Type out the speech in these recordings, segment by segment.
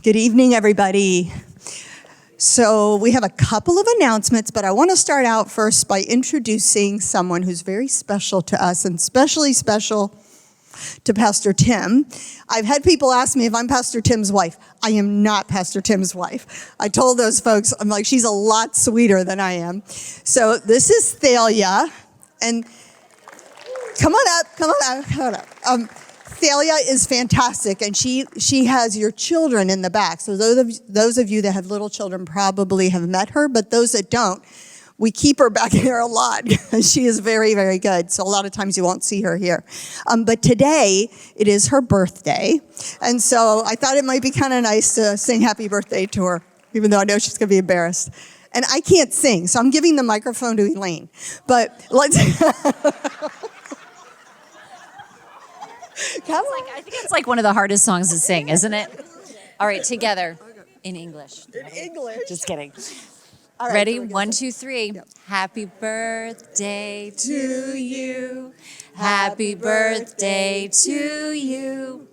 Good evening, everybody. So we have a couple of announcements, but I want to start out first by introducing someone who's very special to us and especially special to Pastor Tim. I've had people ask me if I'm Pastor Tim's wife. I am not Pastor Tim's wife. I told those folks, I'm like, she's a lot sweeter than I am. So this is Thalia, and come on up. Thalia is fantastic, and she has your children in the back. So those of you that have little children probably have met her, but those that don't, we keep her back here a lot. She is very, very good. So a lot of times you won't see her here. But today, it is her birthday. And so I thought it might be kind of nice to sing happy birthday to her, even though I know she's going to be embarrassed. And I can't sing, so I'm giving the microphone to Elaine. But let's... I think it's like one of the hardest songs to sing, isn't it? All right, together in English. In English. Just kidding. All right, ready? so 1, 2, 3. Yep. Happy birthday to you. Happy birthday to you.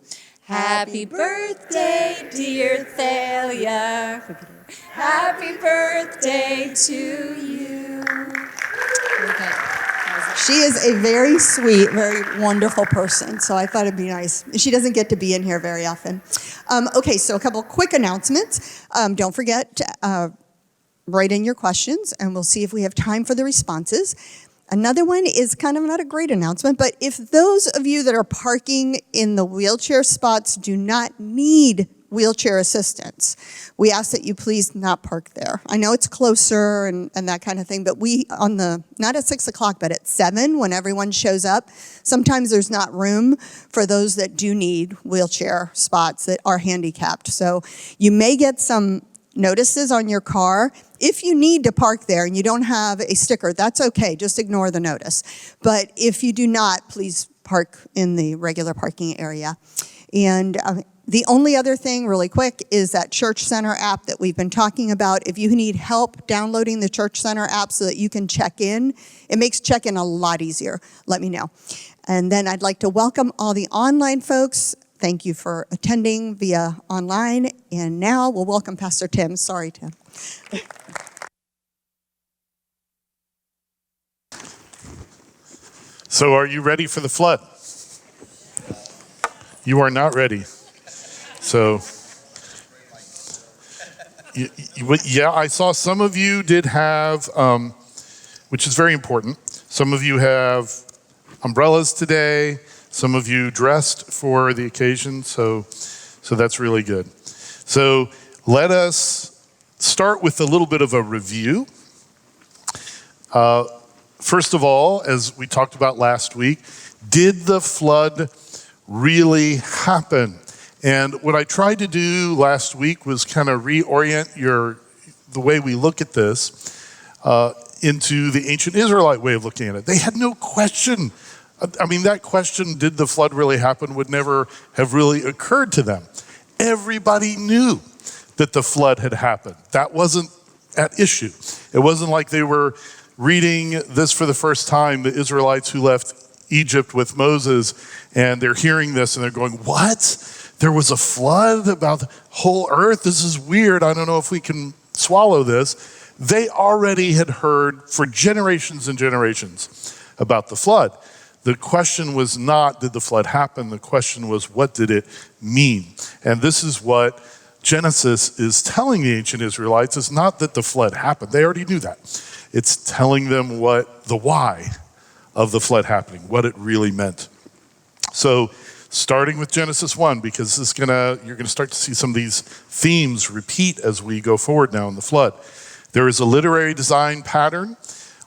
Happy birthday, dear Thalia. Happy birthday to you. Okay. She is a very sweet, very wonderful person, so I thought it'd be nice. She doesn't get to be in here very often. Okay, so a couple quick announcements. Don't forget to write in your questions, and we'll see if we have time for the responses. Another one is kind of not a great announcement, but if those of you that are parking in the wheelchair spots do not need wheelchair assistance, we ask that you please not park there. I know it's closer and that kind of thing, but not at 6 o'clock, but at 7 when everyone shows up, sometimes there's not room for those that do need wheelchair spots that are handicapped. So you may get some notices on your car. If you need to park there and you don't have a sticker, that's okay, just ignore the notice. But if you do not, please park in the regular parking area. And the only other thing, really quick, is that Church Center app that we've been talking about. If you need help downloading the Church Center app so that you can check in, it makes check-in a lot easier. Let me know. And then I'd like to welcome all the online folks. Thank you for attending via online. And now we'll welcome Pastor Tim. Sorry, Tim. So are you ready for the flood? You are not ready. So, yeah, I saw some of you did have, which is very important. Some of you have umbrellas today. Some of you dressed for the occasion, so that's really good. So let us start with a little bit of a review. First of all, as we talked about last week, did the flood really happen? And what I tried to do last week was kind of reorient the way we look at this into the ancient Israelite way of looking at it. They had no question. I mean, that question, did the flood really happen, would never have really occurred to them. Everybody knew that the flood had happened. That wasn't at issue. It wasn't like they were reading this for the first time, the Israelites who left Egypt with Moses, and they're hearing this and they're going, what? There was a flood about the whole earth? This is weird. I don't know if we can swallow this. They already had heard for generations and generations about the flood. The question was not, did the flood happen? The question was, what did it mean? And this is what Genesis is telling the ancient Israelites, is not that the flood happened. They already knew that. It's telling them the why of the flood happening, what it really meant. So starting with Genesis 1, because you're gonna start to see some of these themes repeat as we go forward now in the flood. There is a literary design pattern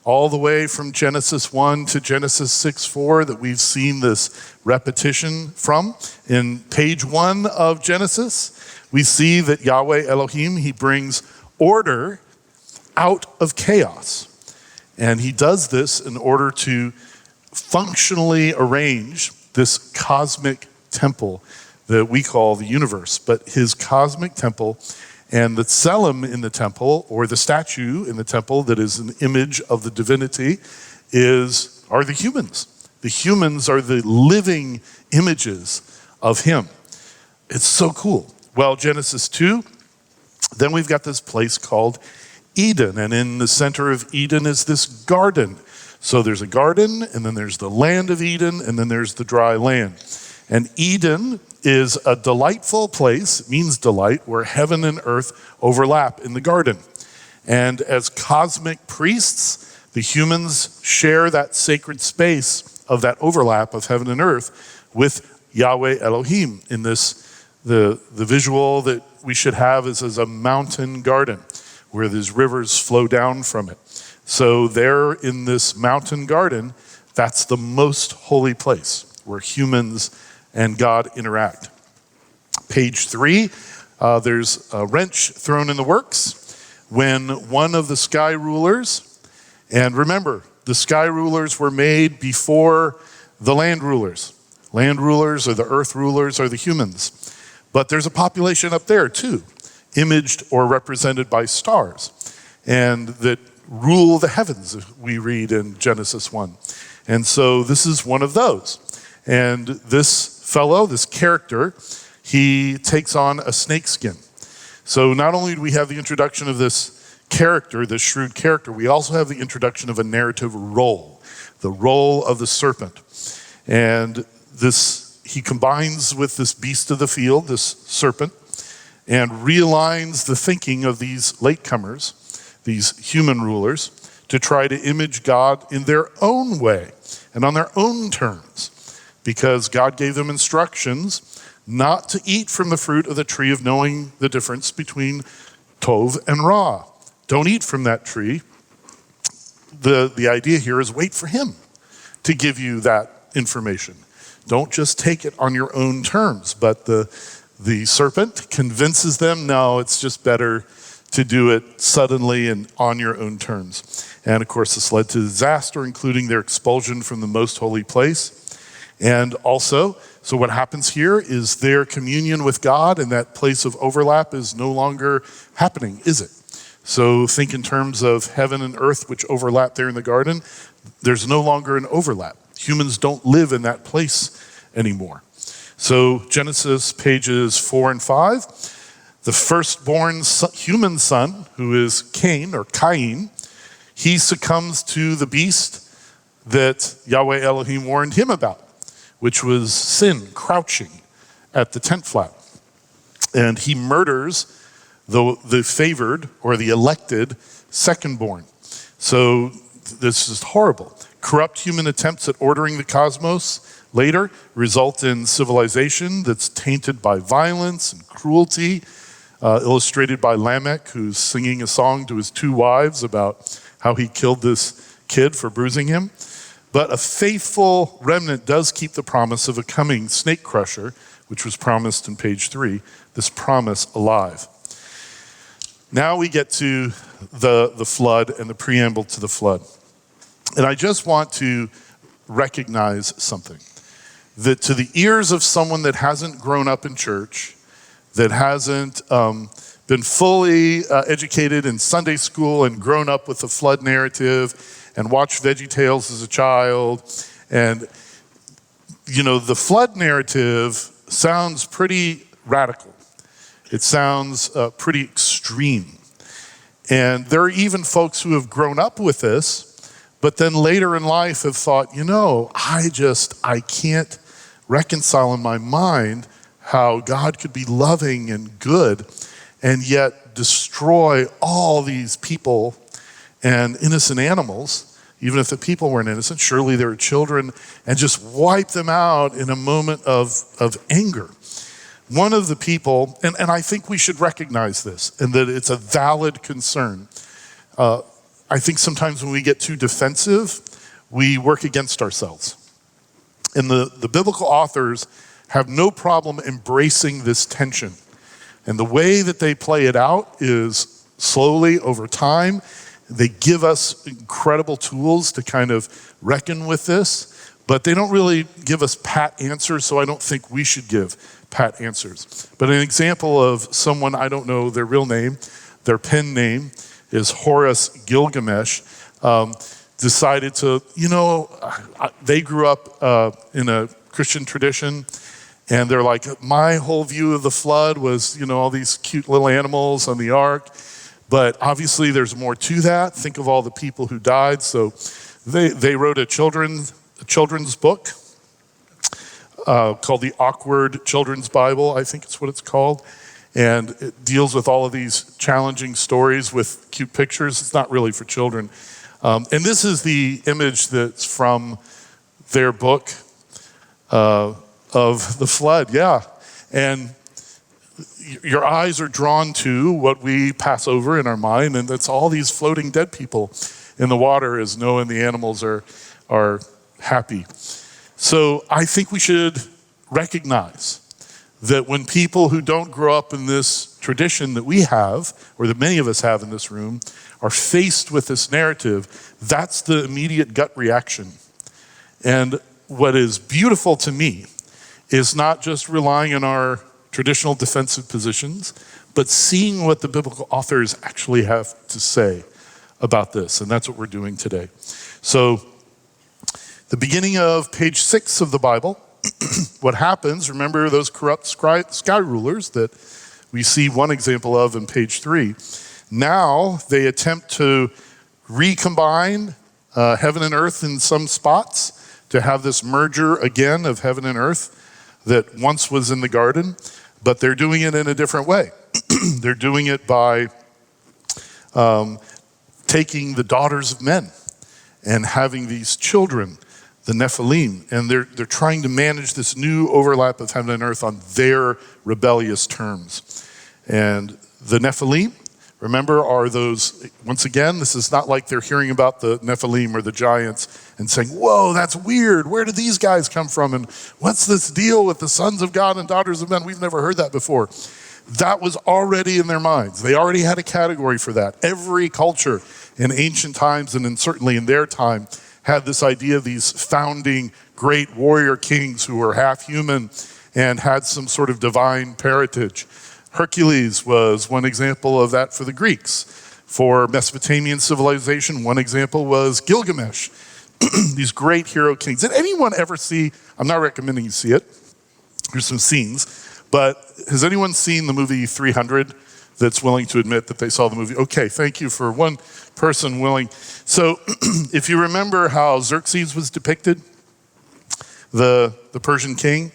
all the way from Genesis 1 to Genesis 6:4 that we've seen this repetition from. In page 1 of Genesis, we see that Yahweh Elohim, he brings order out of chaos. And he does this in order to functionally arrange this cosmic temple that we call the universe. But his cosmic temple and the tselem in the temple, or the statue in the temple that is an image of the divinity, are the humans. The humans are the living images of him. It's so cool. Well, Genesis 2, then we've got this place called Eden, and in the center of Eden is this garden. So there's a garden, and then there's the land of Eden, and then there's the dry land. And Eden is a delightful place, it means delight, where heaven and earth overlap in the garden. And as cosmic priests, the humans share that sacred space of that overlap of heaven and earth with Yahweh Elohim. In this, the visual that we should have is as a mountain garden where these rivers flow down from it. So there in this mountain garden, that's the most holy place where humans and God interact. Page 3, there's a wrench thrown in the works when one of the sky rulers, and remember, the sky rulers were made before the land rulers. Land rulers or the earth rulers are the humans. But there's a population up there too, imaged or represented by stars, and that rule the heavens, we read in Genesis 1. And so this is one of those. And this fellow, this character, he takes on a snake skin. So not only do we have the introduction of this character, this shrewd character, we also have the introduction of a narrative role, the role of the serpent. And this, he combines with this beast of the field, this serpent, and realigns the thinking of these latecomers, these human rulers, to try to image God in their own way and on their own terms, because God gave them instructions not to eat from the fruit of the tree of knowing the difference between Tov and Ra. Don't eat from that tree. The idea here is wait for him to give you that information. Don't just take it on your own terms. But the serpent convinces them, no, it's just better to do it suddenly and on your own terms. And of course, this led to disaster, including their expulsion from the most holy place. And also, so what happens here is their communion with God and that place of overlap is no longer happening, is it? So think in terms of heaven and earth, which overlap there in the garden. There's no longer an overlap. Humans don't live in that place anymore. So Genesis pages 4 and 5, the firstborn human son, who is Cain or Cain, he succumbs to the beast that Yahweh Elohim warned him about, which was sin crouching at the tent flap. And he murders the favored or the elected secondborn. So this is horrible. Corrupt human attempts at ordering the cosmos later result in civilization that's tainted by violence and cruelty, illustrated by Lamech, who's singing a song to his 2 wives about how he killed this kid for bruising him. But a faithful remnant does keep the promise of a coming snake crusher, which was promised in page 3, this promise alive. Now we get to the flood and the preamble to the flood. And I just want to recognize something. That to the ears of someone that hasn't grown up in church, that hasn't been fully educated in Sunday school and grown up with the flood narrative and watched VeggieTales as a child, and the flood narrative sounds pretty radical. It sounds pretty extreme. And there are even folks who have grown up with this, but then later in life have thought, I can't reconcile in my mind how God could be loving and good and yet destroy all these people and innocent animals, even if the people weren't innocent. Surely they were children, and just wipe them out in a moment of anger. One of the people, and I think we should recognize this, and that it's a valid concern. I think sometimes when we get too defensive, we work against ourselves. And the biblical authors have no problem embracing this tension. And the way that they play it out is slowly over time. They give us incredible tools to kind of reckon with this, but they don't really give us pat answers, so I don't think we should give pat answers. But an example of someone, I don't know their real name, their pen name is Horace Gilgamesh, decided to, they grew up in a Christian tradition, And they're like, my whole view of the flood was, all these cute little animals on the ark. But obviously there's more to that. Think of all the people who died. So they wrote a children's book called the Awkward Children's Bible, I think it's what it's called. And it deals with all of these challenging stories with cute pictures. It's not really for children. And this is the image that's from their book of the flood, yeah. And your eyes are drawn to what we pass over in our mind, and it's all these floating dead people in the water as Noah and the animals are happy. So I think we should recognize that when people who don't grow up in this tradition that we have, or that many of us have in this room, are faced with this narrative, that's the immediate gut reaction. And what is beautiful to me is not just relying on our traditional defensive positions, but seeing what the biblical authors actually have to say about this. And that's what we're doing today. So the beginning of page 6 of the Bible, what happens, remember those corrupt sky rulers that we see one example of in page 3. Now they attempt to recombine heaven and earth in some spots, to have this merger again of heaven and earth that once was in the garden, but they're doing it in a different way. They're doing it by taking the daughters of men and having these children, the Nephilim, and they're trying to manage this new overlap of heaven and earth on their rebellious terms. And the Nephilim, remember, are those, once again, this is not like they're hearing about the Nephilim or the giants and saying, whoa, that's weird. Where did these guys come from? And what's this deal with the sons of God and daughters of men? We've never heard that before. That was already in their minds. They already had a category for that. Every culture in ancient times and certainly in their time had this idea of these founding great warrior kings who were half human and had some sort of divine parentage. Hercules was one example of that for the Greeks. For Mesopotamian civilization, one example was Gilgamesh. These great hero kings. Did anyone ever see, I'm not recommending you see it, here's some scenes, but has anyone seen the movie 300 that's willing to admit that they saw the movie? Okay, thank you for one person willing. So if you remember how Xerxes was depicted, the Persian king,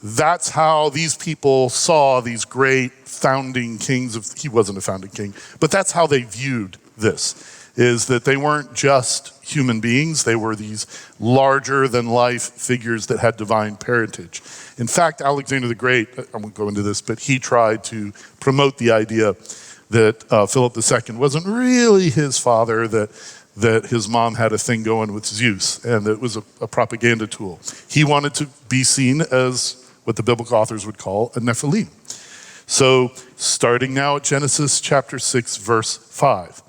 that's how these people saw these great founding kings he wasn't a founding king, but that's how they viewed this, is that they weren't just human beings, they were these larger than life figures that had divine parentage. In fact, Alexander the Great, I won't go into this, but he tried to promote the idea that Philip II wasn't really his father, that his mom had a thing going with Zeus, and that it was a propaganda tool. He wanted to be seen as what the biblical authors would call a Nephilim. So starting now at Genesis chapter 6, verse 5.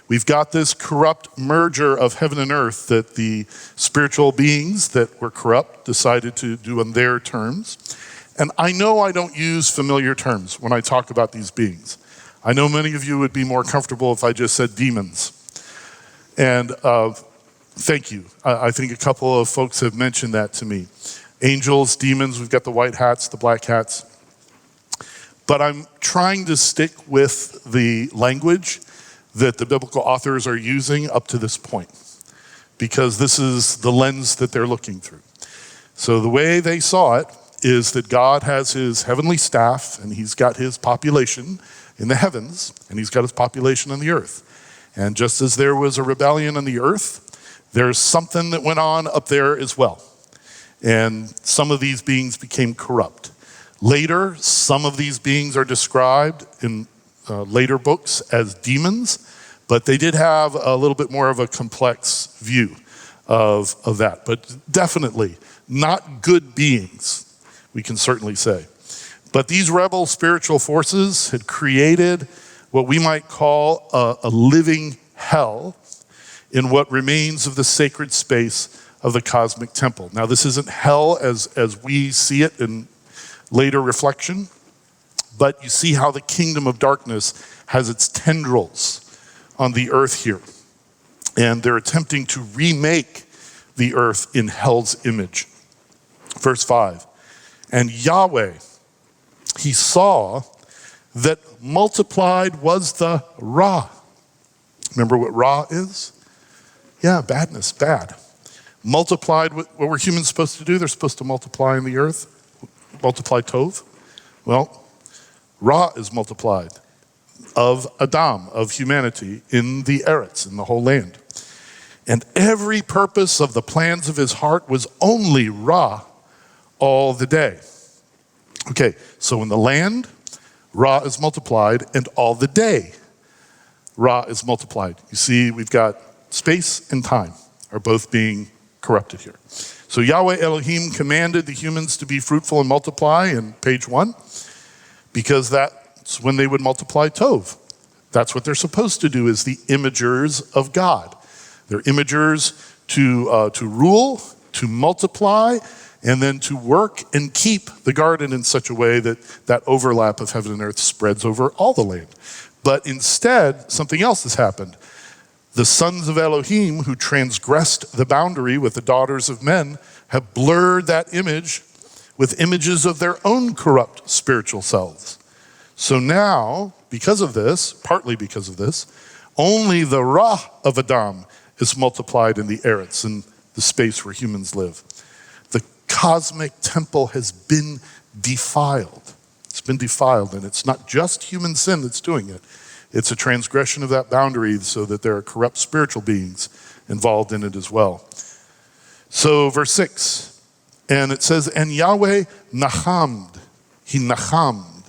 We've got this corrupt merger of heaven and earth that the spiritual beings that were corrupt decided to do on their terms. And I know I don't use familiar terms when I talk about these beings. I know many of you would be more comfortable if I just said demons. And thank you. I think a couple of folks have mentioned that to me. Angels, demons, we've got the white hats, the black hats. But I'm trying to stick with the language that the biblical authors are using up to this point, because this is the lens that they're looking through. So the way they saw it is that God has his heavenly staff, and he's got his population in the heavens, and he's got his population on the earth. And just as there was a rebellion on the earth, there's something that went on up there as well. And some of these beings became corrupt. Later, some of these beings are described in later books as demons, but they did have a little bit more of a complex view of that. But definitely not good beings, we can certainly say. But these rebel spiritual forces had created what we might call a living hell in what remains of the sacred space of the cosmic temple. Now, this isn't hell as we see it in later reflection, but you see how the kingdom of darkness has its tendrils on the earth here. And they're attempting to remake the earth in hell's image. Verse 5, And Yahweh, he saw that multiplied was the Ra. Remember what Ra is? Yeah, badness, bad. Multiplied, what were humans supposed to do? They're supposed to multiply in the earth, multiply Tov. Well, Ra is multiplied of Adam, of humanity, in the Eretz, in the whole land. And every purpose of the plans of his heart was only Ra all the day. Okay, so in the land, Ra is multiplied, and all the day, Ra is multiplied. You see, we've got space and time are both being corrupted here. So Yahweh Elohim commanded the humans to be fruitful and multiply in page 1, because that's when they would multiply Tov. That's what they're supposed to do, is the imagers of God. They're imagers to rule, to multiply, and then to work and keep the garden in such a way that that overlap of heaven and earth spreads over all the land. But instead, something else has happened. The sons of Elohim, who transgressed the boundary with the daughters of men, have blurred that image with images of their own corrupt spiritual selves. So now, because of this, partly because of this, only the Ra of Adam is multiplied in the Eretz, in the space where humans live. The cosmic temple has been defiled. It's been defiled, and it's not just human sin that's doing it. It's a transgression of that boundary so that there are corrupt spiritual beings involved in it as well. So verse 6, and it says, and Yahweh nachamed, he nachamed.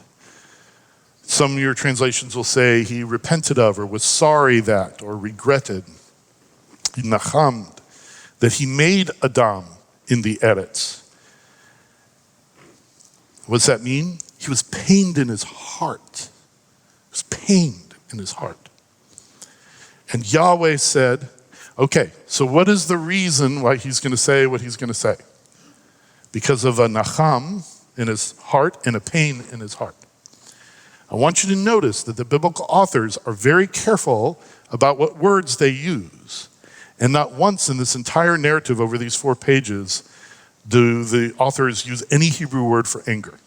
Some of your translations will say he repented of, or was sorry that, or regretted. He nachamed, that he made Adam in the Eretz. What does that mean? He was pained in his heart. He was pained in his heart. And Yahweh said, okay, so what is the reason why he's going to say what he's going to say? Because of a nacham in his heart and a pain in his heart. I want you to notice that the biblical authors are very careful about what words they use. And not once in this entire narrative over these 4 pages do the authors use any Hebrew word for anger.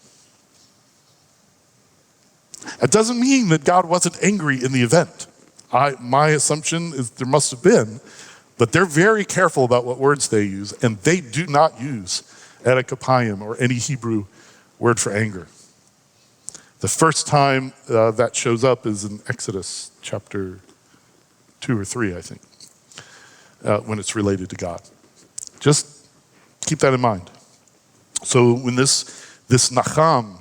It doesn't mean that God wasn't angry in the event. My assumption is there must have been, but they're very careful about what words they use, and they do not use erekapayim or any Hebrew word for anger. The first time that shows up is in Exodus chapter 2 or 3, I think, when it's related to God. Just keep that in mind. So when this nacham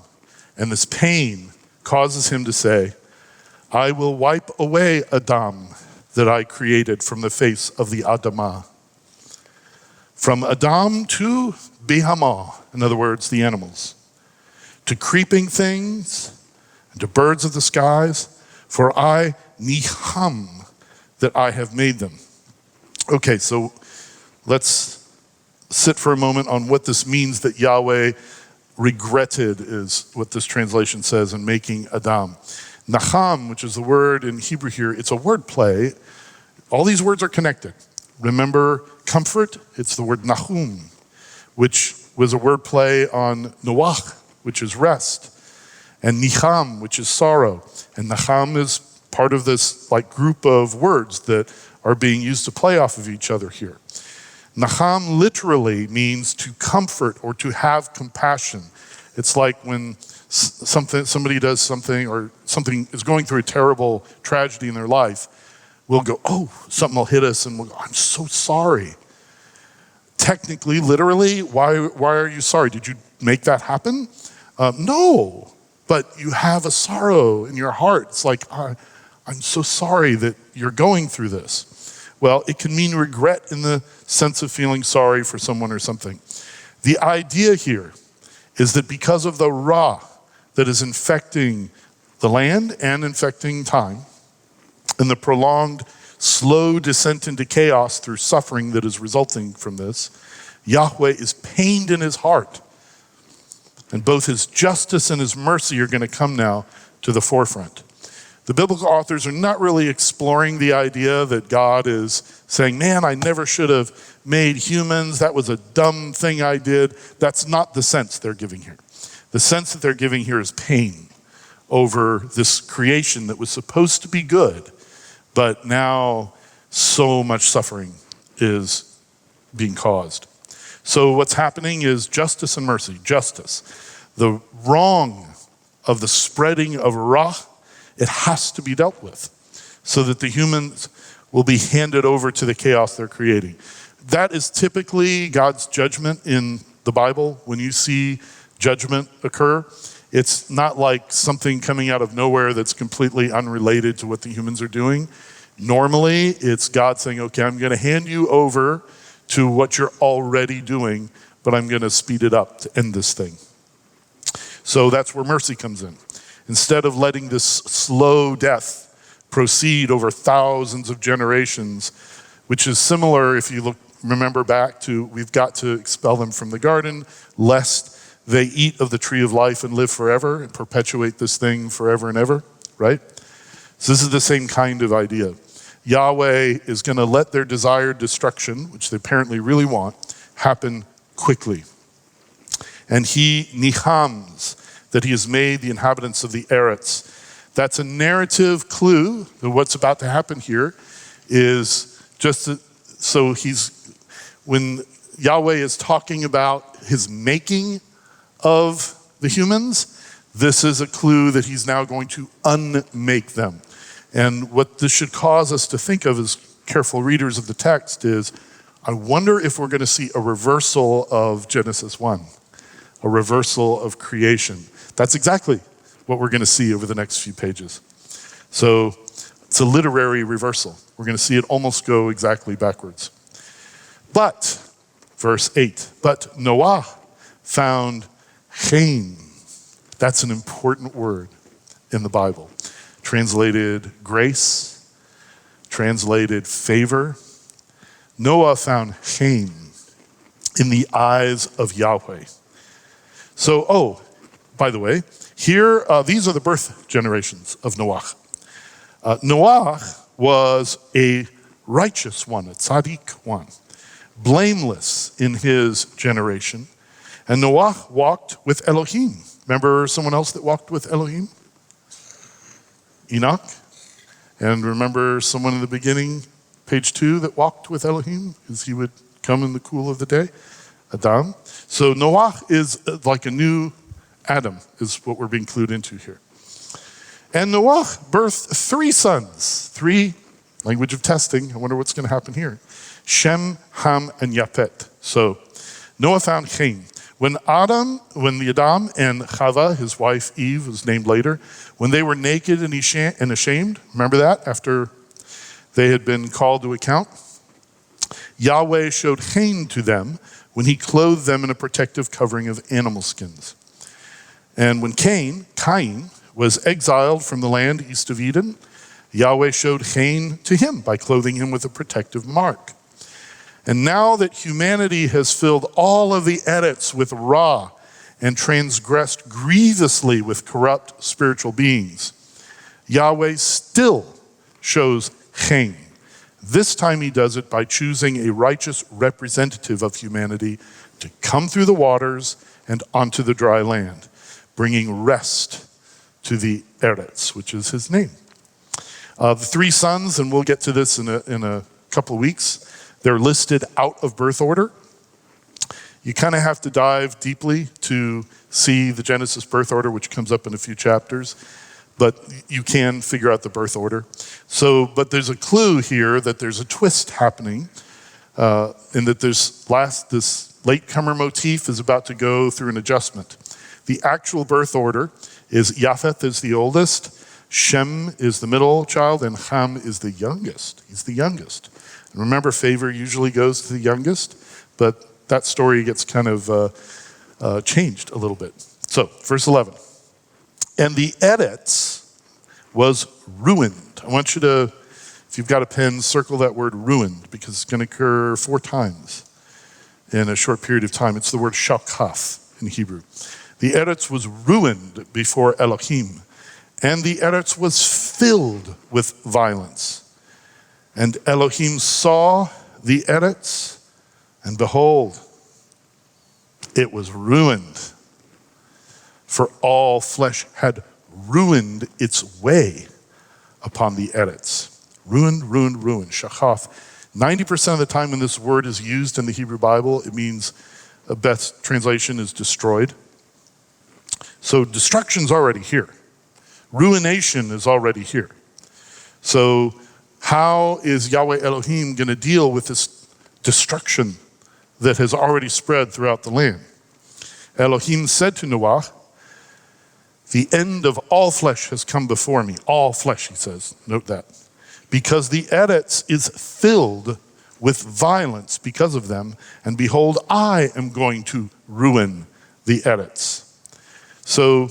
and this pain causes him to say, I will wipe away Adam that I created from the face of the Adamah. From Adam to Behemah, in other words, the animals, to creeping things, and to birds of the skies, for I niham that I have made them. Okay, so let's sit for a moment on what this means that Yahweh regretted, is what this translation says, in making Adam. Nacham, which is the word in Hebrew here, it's a word play. All these words are connected. Remember comfort? It's the word nachum, which was a word play on noach, which is rest, and nicham, which is sorrow. And nacham is part of this group of words that are being used to play off of each other here. Nacham literally means to comfort or to have compassion. It's like when somebody does something, or something is going through a terrible tragedy in their life, we'll go, oh, something will hit us, and we'll go, I'm so sorry. Technically, literally, why are you sorry? Did you make that happen? No, but you have a sorrow in your heart. It's like, I'm so sorry that you're going through this. Well, it can mean regret in the sense of feeling sorry for someone or something. The idea here is that because of the Ra that is infecting the land and infecting time, and the prolonged, slow descent into chaos through suffering that is resulting from this, Yahweh is pained in his heart. And both his justice and his mercy are going to come now to the forefront. The biblical authors are not really exploring the idea that God is saying, man, I never should have made humans. That was a dumb thing I did. That's not the sense they're giving here. The sense that they're giving here is pain over this creation that was supposed to be good, but now so much suffering is being caused. So what's happening is justice and mercy. Justice. The wrong of the spreading of Ra, it has to be dealt with so that the humans will be handed over to the chaos they're creating. That is typically God's judgment in the Bible. When you see judgment occur, it's not like something coming out of nowhere that's completely unrelated to what the humans are doing. Normally, it's God saying, okay, I'm going to hand you over to what you're already doing, but I'm going to speed it up to end this thing. So that's where mercy comes in. Instead of letting this slow death proceed over thousands of generations, which is similar if you remember back to, we've got to expel them from the garden, lest they eat of the tree of life and live forever and perpetuate this thing forever and ever, right? So this is the same kind of idea. Yahweh is going to let their desired destruction, which they apparently really want, happen quickly. And he nihams, that he has made the inhabitants of the Eretz. That's a narrative clue that what's about to happen here is just so when Yahweh is talking about his making of the humans, this is a clue that he's now going to unmake them. And what this should cause us to think of as careful readers of the text is, I wonder if we're going to see a reversal of Genesis 1, a reversal of creation. That's exactly what we're going to see over the next few pages. So it's a literary reversal. We're going to see it almost go exactly backwards. But, verse 8, but Noah found Chaim. That's an important word in the Bible. Translated grace, translated favor. Noah found Chaim in the eyes of Yahweh. So, by the way, here, these are the birth generations of Noah. Noah was a righteous one, a tzaddik one, blameless in his generation. And Noah walked with Elohim. Remember someone else that walked with Elohim? Enoch. And remember someone in the beginning, page 2, that walked with Elohim as he would come in the cool of the day? Adam. So Noah is like a new Adam, is what we're being clued into here. And Noah birthed 3 sons. 3, language of testing. I wonder what's going to happen here. Shem, Ham, and Yapet. So Noah found Chaim. When Adam and Chava, his wife Eve, was named later, when they were naked and ashamed, remember that, after they had been called to account? Yahweh showed Chaim to them when he clothed them in a protective covering of animal skins. And when Cain was exiled from the land east of Eden, Yahweh showed Chaim to him by clothing him with a protective mark. And now that humanity has filled all of the Eretz with Ra and transgressed grievously with corrupt spiritual beings, Yahweh still shows Chaim. This time he does it by choosing a righteous representative of humanity to come through the waters and onto the dry land, bringing rest to the Eretz, which is his name. The 3 sons, and we'll get to this in a couple of weeks, they're listed out of birth order. You kind of have to dive deeply to see the Genesis birth order, which comes up in a few chapters, but you can figure out the birth order. So, but there's a clue here that there's a twist happening, in that this latecomer motif is about to go through an adjustment. The actual birth order is Japheth is the oldest, Shem is the middle child, and Ham is the youngest. He's the youngest. And remember, favor usually goes to the youngest, but that story gets kind of changed a little bit. So, verse 11. And the Eretz was ruined. I want you to, if you've got a pen, circle that word ruined, because it's going to occur 4 times in a short period of time. It's the word shakaf in Hebrew. The Eretz was ruined before Elohim, And the eretz was filled with violence. And Elohim saw the eretz, and behold, it was ruined. For all flesh had ruined its way upon the eretz. Ruined, ruined, ruined. Shachaf. 90% of the time when this word is used in the Hebrew Bible, it means, a best translation is destroyed. So destruction's already here. Ruination is already here. So how is Yahweh Elohim going to deal with this destruction that has already spread throughout the land? Elohim said to Noah, the end of all flesh has come before me. All flesh, he says. Note that. Because the eretz is filled with violence because of them, and behold, I am going to ruin the eretz. So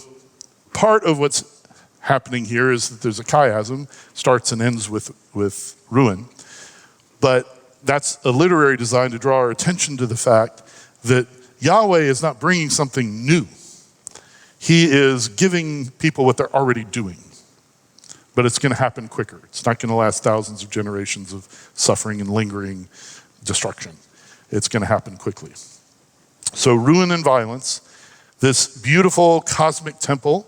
part of what's happening here is that there's a chiasm, starts and ends with ruin. But that's a literary design to draw our attention to the fact that Yahweh is not bringing something new. He is giving people what they're already doing. But it's going to happen quicker. It's not going to last thousands of generations of suffering and lingering destruction. It's going to happen quickly. So ruin and violence, this beautiful cosmic temple,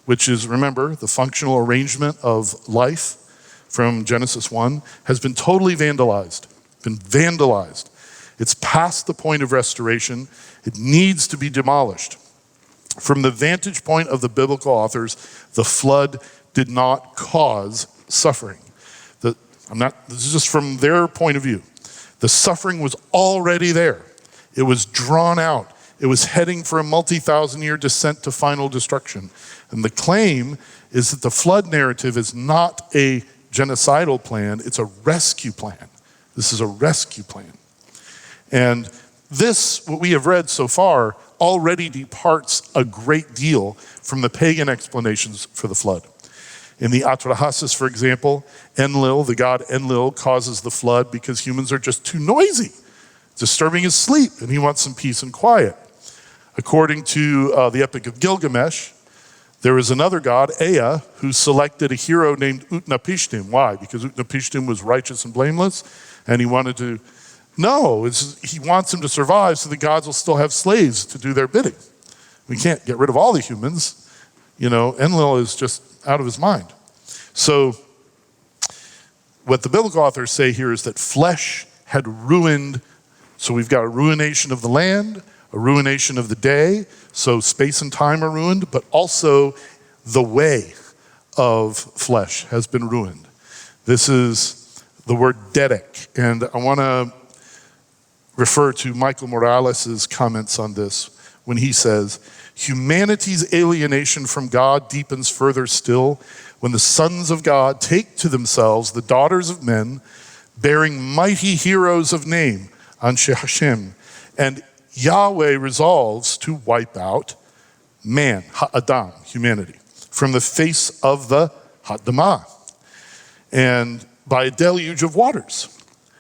which is, remember, the functional arrangement of life from Genesis 1, has been totally vandalized. It's past the point of restoration. It needs to be demolished. From the vantage point of the biblical authors, the flood did not cause suffering. This is just from their point of view. The suffering was already there. It was drawn out. It was heading for a multi-thousand-year descent to final destruction. And the claim is that the flood narrative is not a genocidal plan, it's a rescue plan. This is a rescue plan. And this, what we have read so far, already departs a great deal from the pagan explanations for the flood. In the Atrahasis, for example, Enlil, the god Enlil, causes the flood because humans are just too noisy, disturbing his sleep, and he wants some peace and quiet. According to the Epic of Gilgamesh, there is another god, Ea, who selected a hero named Utnapishtim. Why? Because Utnapishtim was righteous and blameless, and he wanted to... No, he wants him to survive so the gods will still have slaves to do their bidding. We can't get rid of all the humans. Enlil is just out of his mind. So what the biblical authors say here is that flesh had ruined, so we've got a ruination of the land, a ruination of the day, so space and time are ruined, but also the way of flesh has been ruined. This is the word dedek, and I want to refer to Michael Morales' comments on this when he says, humanity's alienation from God deepens further still when the sons of God take to themselves the daughters of men, bearing mighty heroes of name, Anshe Hashem, and Yahweh resolves to wipe out man, Ha'adam, humanity, from the face of the Ha'adamah, and by a deluge of waters.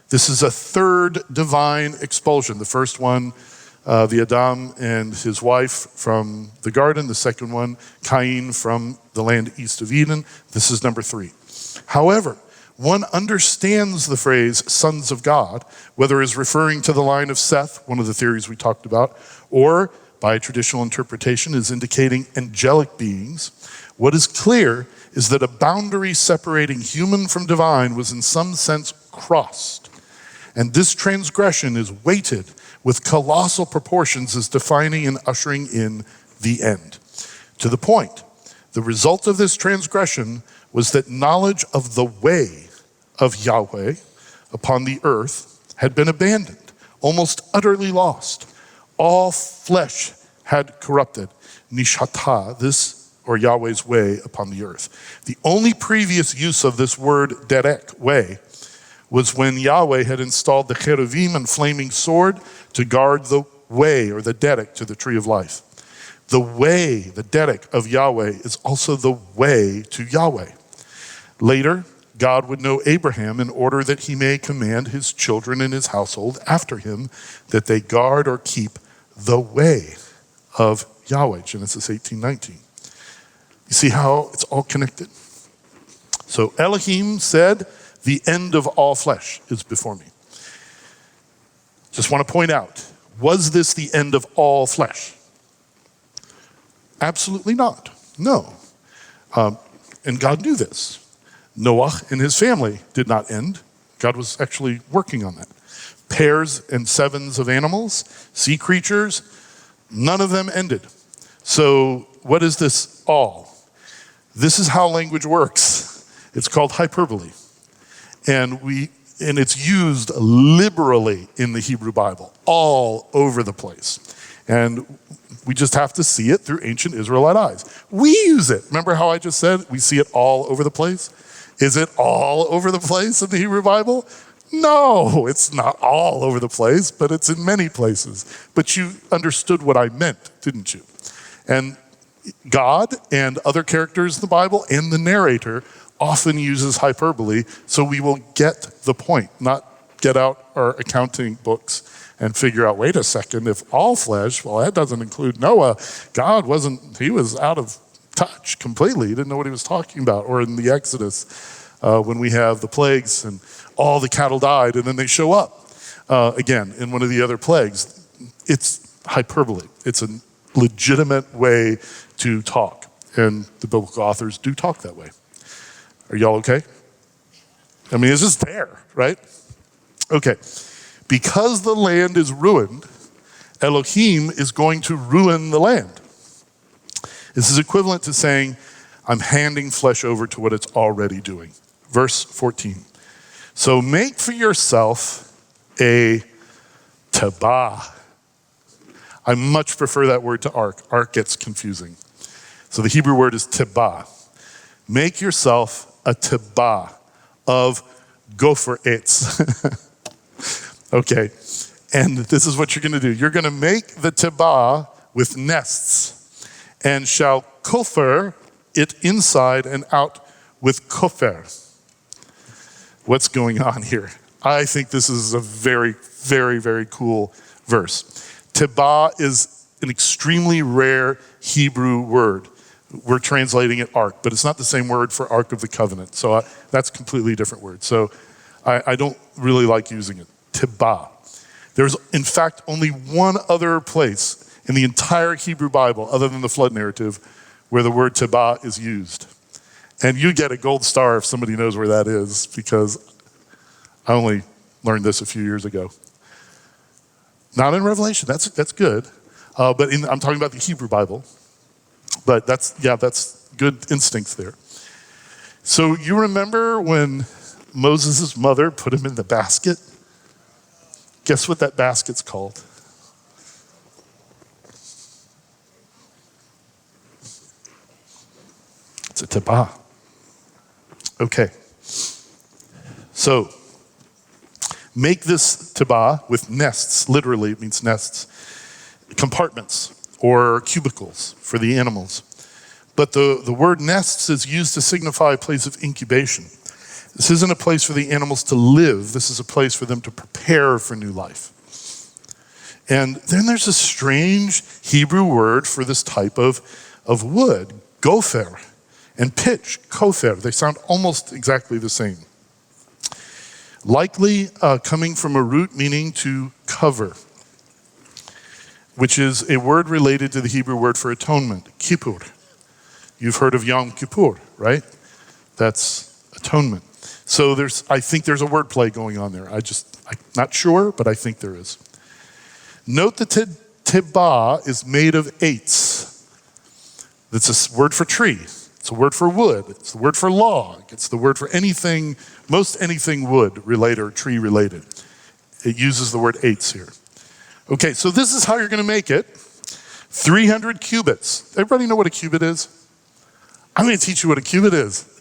This is a third divine expulsion. The first one, the Adam and his wife from the garden. The second one, Cain from the land east of Eden. This is number 3. However, one understands the phrase sons of God, whether it's referring to the line of Seth, one of the theories we talked about, or by traditional interpretation is indicating angelic beings. What is clear is that a boundary separating human from divine was in some sense crossed. And this transgression is weighted with colossal proportions as defining and ushering in the end. To the point, the result of this transgression was that knowledge of the way of Yahweh upon the earth had been abandoned, almost utterly lost. All flesh had corrupted. Nishata, this or Yahweh's way upon the earth. The only previous use of this word derek, way, was when Yahweh had installed the cheruvim and flaming sword to guard the way, or the derek, to the tree of life. The way, the derek of Yahweh, is also the way to Yahweh. Later, God would know Abraham in order that he may command his children and his household after him that they guard or keep the way of Yahweh, Genesis 18:19. You see how it's all connected? So Elohim said, the end of all flesh is before me. Just want to point out, was this the end of all flesh? Absolutely not. No. And God knew this. Noah and his family did not end. God was actually working on that. Pairs and sevens of animals, sea creatures, none of them ended. So what is this all? This is how language works. It's called hyperbole. And it's used liberally in the Hebrew Bible, all over the place. And we just have to see it through ancient Israelite eyes. We use it. Remember how I just said we see it all over the place? Is it all over the place in the Hebrew Bible? No, it's not all over the place, but it's in many places. But you understood what I meant, didn't you? And God and other characters in the Bible and the narrator often uses hyperbole, so we will get the point, not get out our accounting books and figure out, wait a second, if all flesh, well, that doesn't include Noah. He was out of touch completely. He didn't know what he was talking about. Or in the Exodus, when we have the plagues and all the cattle died, and then they show up again in one of the other plagues. It's hyperbole. It's a legitimate way to talk, and the biblical authors do talk that way. Are y'all okay? I mean, it's just there, right? Okay. Because the land is ruined, Elohim is going to ruin the land. This is equivalent to saying, I'm handing flesh over to what it's already doing. Verse 14. So make for yourself a tabah. I much prefer that word to ark. Ark gets confusing. So the Hebrew word is tabah. Make yourself a tabah of gopher etz. Okay, and this is what you're going to do. You're going to make the tabah with nests, and shall kofer it inside and out with kofer. What's going on here? I think this is a very, very, very cool verse. Tabah is an extremely rare Hebrew word. We're translating it ark, but it's not the same word for Ark of the Covenant. So that's a completely different word. So I don't really like using it. Tabah. There's, in fact, only one other place in the entire Hebrew Bible, other than the flood narrative, where the word tabah is used. And you get a gold star if somebody knows where that is, because I only learned this a few years ago. Not in Revelation, that's good. But I'm talking about the Hebrew Bible. But that's good instincts there. So you remember when Moses' mother put him in the basket? Guess what that basket's called? It's a tabah. Okay. So make this tabah with nests. Literally, it means nests. Compartments or cubicles for the animals. But the word nests is used to signify a place of incubation. This isn't a place for the animals to live. This is a place for them to prepare for new life. And then there's a strange Hebrew word for this type of wood, gopher, and pitch, kofer. They sound almost exactly the same. Likely coming from a root meaning to cover, which is a word related to the Hebrew word for atonement, kippur. You've heard of Yom Kippur, right? That's atonement. So I think there's a word play going on there. I'm not sure, but I think there is. Note that tibah is made of eitz. That's a word for tree. It's a word for wood. It's the word for log. It's the word for anything, most anything wood related or tree related. It uses the word eitz here. Okay, so this is how you're going to make it. 300 cubits. Everybody know what a cubit is? I'm going to teach you what a cubit is.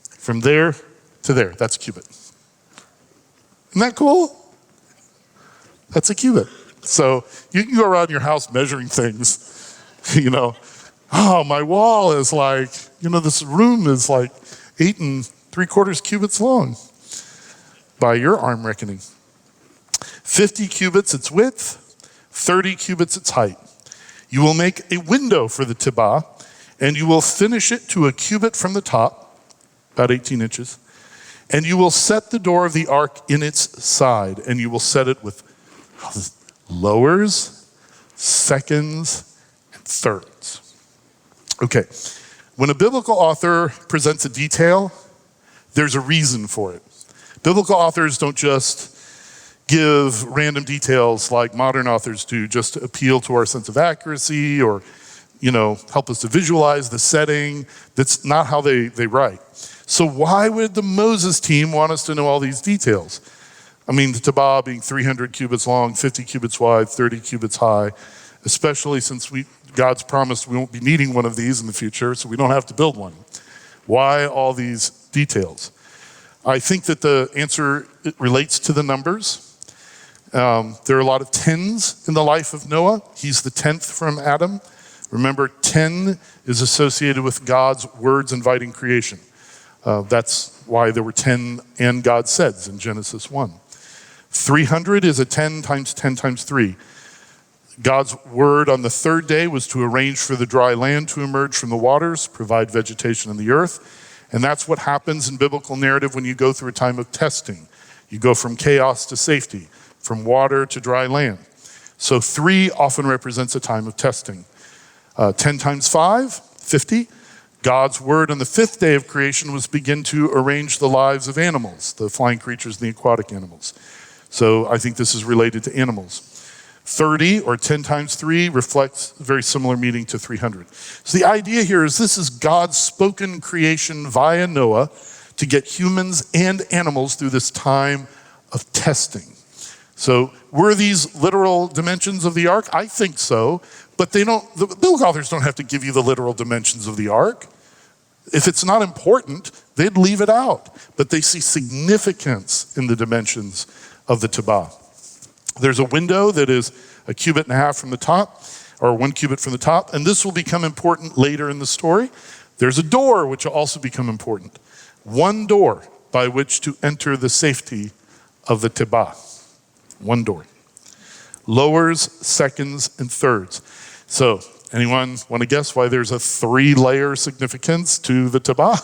From there to there, that's a cubit. Isn't that cool? That's a cubit. So you can go around your house measuring things, my wall is like, this room is like 8 3/4 cubits long by your arm reckoning. 50 cubits its width, 30 cubits its height. You will make a window for the tibah, and you will finish it to a cubit from the top, about 18 inches. And you will set the door of the ark in its side, and you will set it with lowers, seconds, and thirds. Okay, when a biblical author presents a detail, there's a reason for it. Biblical authors don't just give random details like modern authors do just to appeal to our sense of accuracy or, help us to visualize the setting. That's not how they write. So why would the Moses team want us to know all these details? I mean, the tibah being 300 cubits long, 50 cubits wide, 30 cubits high, especially since God's promised we won't be needing one of these in the future, so we don't have to build one. Why all these details? I think that the answer relates to the numbers. There are a lot of 10s in the life of Noah. He's the 10th from Adam. Remember, 10 is associated with God's words inviting creation. That's why there were 10 and God says in Genesis 1. 300 is a 10 times 10 times 3. God's word on the third day was to arrange for the dry land to emerge from the waters, provide vegetation in the earth. And that's what happens in biblical narrative when you go through a time of testing. You go from chaos to safety, from water to dry land. So 3 often represents a time of testing. 10 times 5, 50. God's word on the 5th day of creation was begin to arrange the lives of animals, the flying creatures and the aquatic animals. So I think this is related to animals. 30 or 10 times 3 reflects a very similar meaning to 300. So the idea here is this is God's spoken creation via Noah to get humans and animals through this time of testing. So were these literal dimensions of the ark? I think so, but the biblical authors don't have to give you the literal dimensions of the ark. If it's not important, they'd leave it out. But they see significance in the dimensions of the tibah. There's a window that is a cubit and a half from the top, or 1 cubit from the top, and this will become important later in the story. There's a door which will also become important. 1 door by which to enter the safety of the tibah. 1 door. Lowers, seconds, and thirds. So, anyone want to guess why there's a 3-layer significance to the tibah?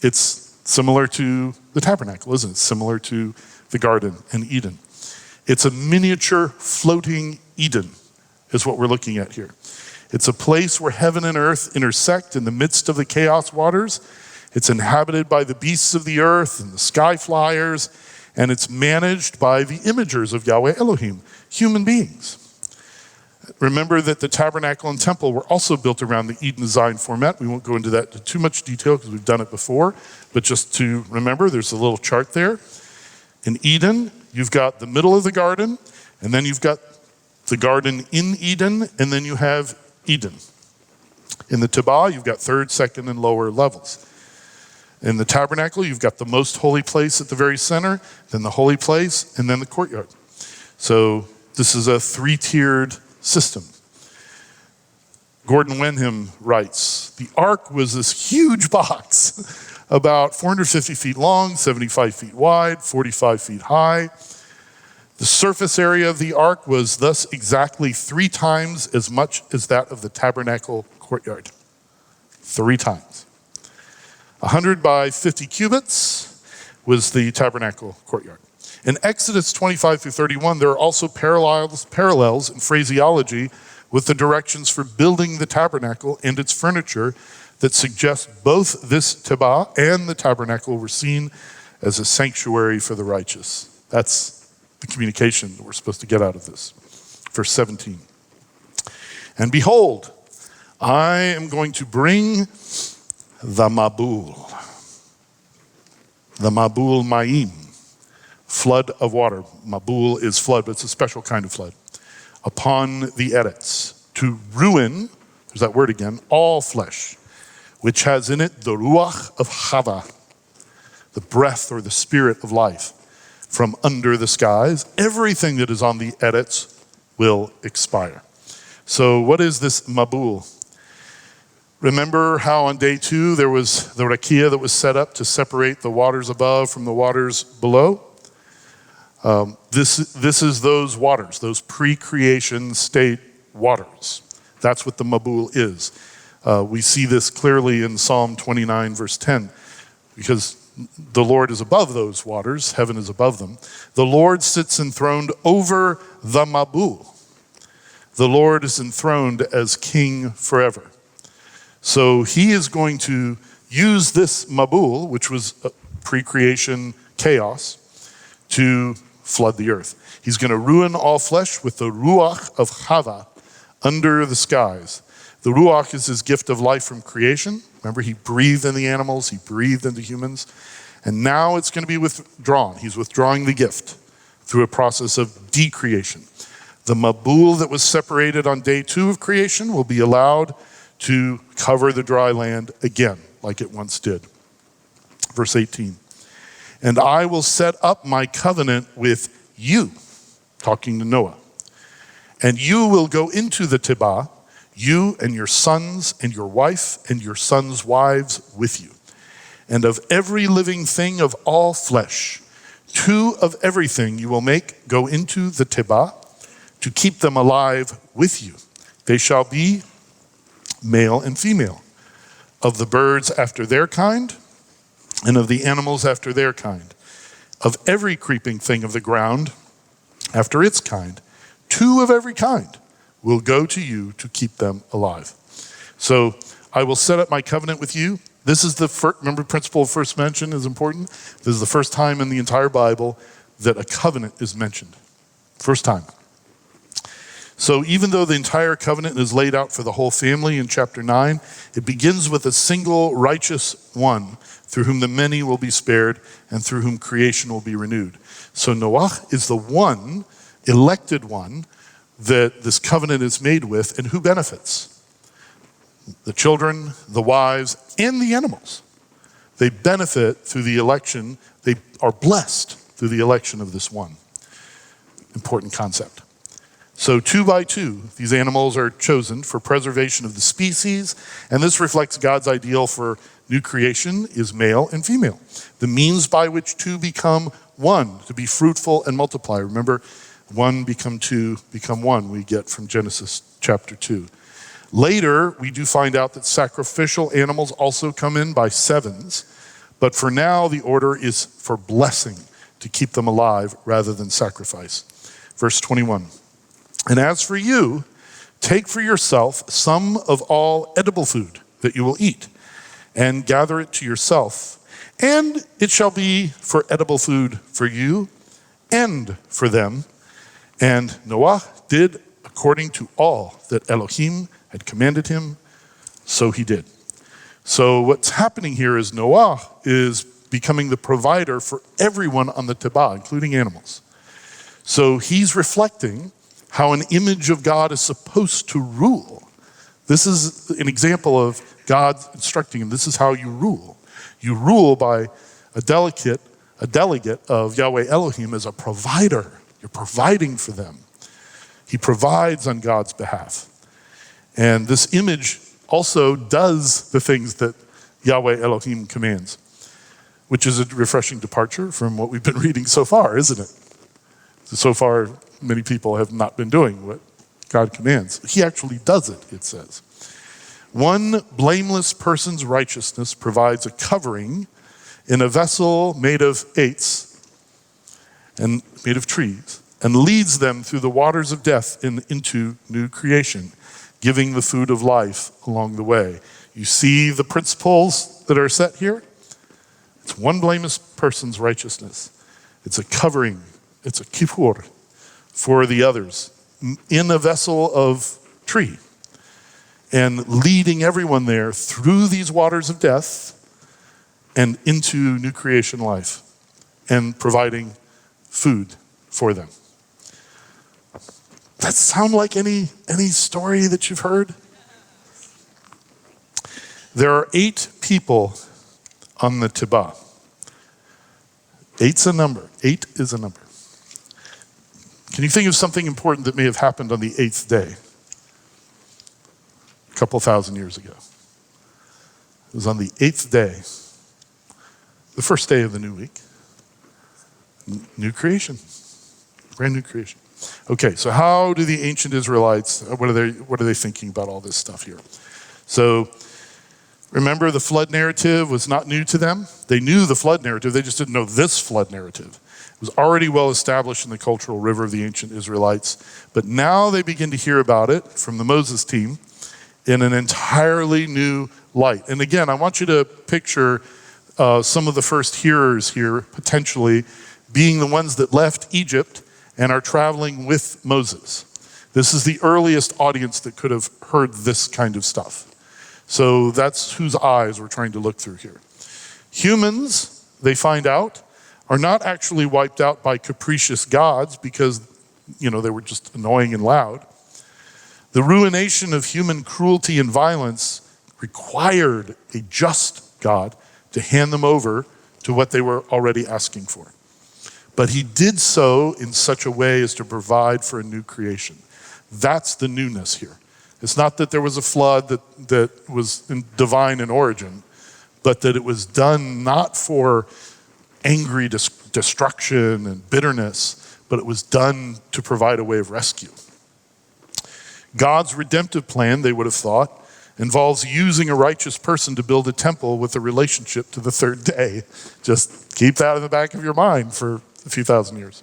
It's similar to the tabernacle, isn't it? Similar to the garden in Eden. It's a miniature floating Eden, is what we're looking at here. It's a place where heaven and earth intersect in the midst of the chaos waters. It's inhabited by the beasts of the earth and the sky flyers, and it's managed by the imagers of Yahweh Elohim, human beings. Remember that the tabernacle and temple were also built around the Eden design format. We won't go into that in too much detail because we've done it before, but just to remember, there's a little chart there. In Eden, you've got the middle of the garden, and then you've got the garden in Eden, and then you have Eden. In the tibah, you've got 3rd, 2nd, and lower levels. In the tabernacle, you've got the most holy place at the very center, then the holy place, and then the courtyard. So this is a 3-tiered system. Gordon Wenham writes, the ark was this huge box, about 450 feet long, 75 feet wide, 45 feet high. The surface area of the ark was thus exactly 3 times as much as that of the tabernacle courtyard. 3 times. 100 by 50 cubits was the tabernacle courtyard. In Exodus 25 through 31, there are also parallels in phraseology with the directions for building the tabernacle and its furniture that suggest both this tibah and the tabernacle were seen as a sanctuary for the righteous. That's the communication that we're supposed to get out of this. Verse 17. And behold, I am going to bring the Mabul Ma'im, flood of water. Mabul is flood, but it's a special kind of flood. Upon the Eretz, to ruin, there's that word again, all flesh, which has in it the Ruach of Chava, the breath or the spirit of life, from under the skies. Everything that is on the Eretz will expire. So what is this Mabul? Remember how on day 2 there was the rakia that was set up to separate the waters above from the waters below? This is those waters, those pre-creation state waters. That's what the Mabul is. We see this clearly in Psalm 29, verse 10, because the Lord is above those waters, heaven is above them. The Lord sits enthroned over the Mabul. The Lord is enthroned as king forever. So he is going to use this Mabul, which was pre-creation chaos, to flood the earth. He's going to ruin all flesh with the Ruach of Chava under the skies. The Ruach is his gift of life from creation. Remember, he breathed in the animals, he breathed into humans. And now it's going to be withdrawn. He's withdrawing the gift through a process of decreation. The Mabul that was separated on day 2 of creation will be allowed to cover the dry land again, like it once did. Verse 18. And I will set up my covenant with you, talking to Noah. And you will go into the Tebah, you and your sons and your wife and your sons' wives with you. And of every living thing of all flesh, 2 of everything you will make go into the Tebah to keep them alive with you. They shall be male and female, of the birds after their kind, and of the animals after their kind, of every creeping thing of the ground after its kind. 2 of every kind will go to you to keep them alive. So I will set up my covenant with you. This is the first, remember, principle of first mention is important. This is the first time in the entire Bible that a covenant is mentioned. First time. So even though the entire covenant is laid out for the whole family in chapter 9, it begins with a single righteous one through whom the many will be spared and through whom creation will be renewed. So Noah is the one, elected one, that this covenant is made with, and who benefits? The children, the wives, and the animals. They benefit through the election. They are blessed through the election of this one. Important concept. So 2 by 2, these animals are chosen for preservation of the species, and this reflects God's ideal for new creation is male and female. The means by which 2 become 1, to be fruitful and multiply. Remember, 1 become 2, become 1, we get from Genesis chapter 2. Later, we do find out that sacrificial animals also come in by 7s, but for now, the order is for blessing, to keep them alive rather than sacrifice. Verse 21. And as for you, take for yourself some of all edible food that you will eat, and gather it to yourself. And it shall be for edible food for you and for them. And Noah did according to all that Elohim had commanded him, so he did. So what's happening here is Noah is becoming the provider for everyone on the Tebah, including animals. So he's reflecting how an image of God is supposed to rule. This is an example of God instructing him. This is how you rule. You rule by a delegate of Yahweh Elohim as a provider. You're providing for them. He provides on God's behalf. And this image also does the things that Yahweh Elohim commands, which is a refreshing departure from what we've been reading so far, isn't it? So far, many people have not been doing what God commands. He actually does it, it says. One blameless person's righteousness provides a covering in a vessel made of eights and made of trees, and leads them through the waters of death into new creation, giving the food of life along the way. You see the principles that are set here? It's one blameless person's righteousness. It's a covering. It's a kippur for the others in a vessel of tree, and leading everyone there through these waters of death and into new creation life, and providing food for them. That sound like any story that you've heard? There are 8 people on the Tebah. 8's a number. 8 is a number. Can you think of something important that may have happened on the 8th day? A couple thousand years ago. It was on the 8th day, the first day of the new week. New creation. Brand new creation. Okay, so how do the ancient Israelites, what are they thinking about all this stuff here? So remember, the flood narrative was not new to them. They knew the flood narrative, they just didn't know this flood narrative. It was already well established in the cultural river of the ancient Israelites, but now they begin to hear about it from the Moses team in an entirely new light. And again, I want you to picture some of the first hearers here, potentially, being the ones that left Egypt and are traveling with Moses. This is the earliest audience that could have heard this kind of stuff. So that's whose eyes we're trying to look through here. Humans, they find out, are not actually wiped out by capricious gods because, they were just annoying and loud. The ruination of human cruelty and violence required a just God to hand them over to what they were already asking for. But he did so in such a way as to provide for a new creation. That's the newness here. It's not that there was a flood that was divine in origin, but that it was done not for angry destruction and bitterness, but it was done to provide a way of rescue. God's redemptive plan, they would have thought, involves using a righteous person to build a temple with a relationship to the third day. Just keep that in the back of your mind for a few thousand years.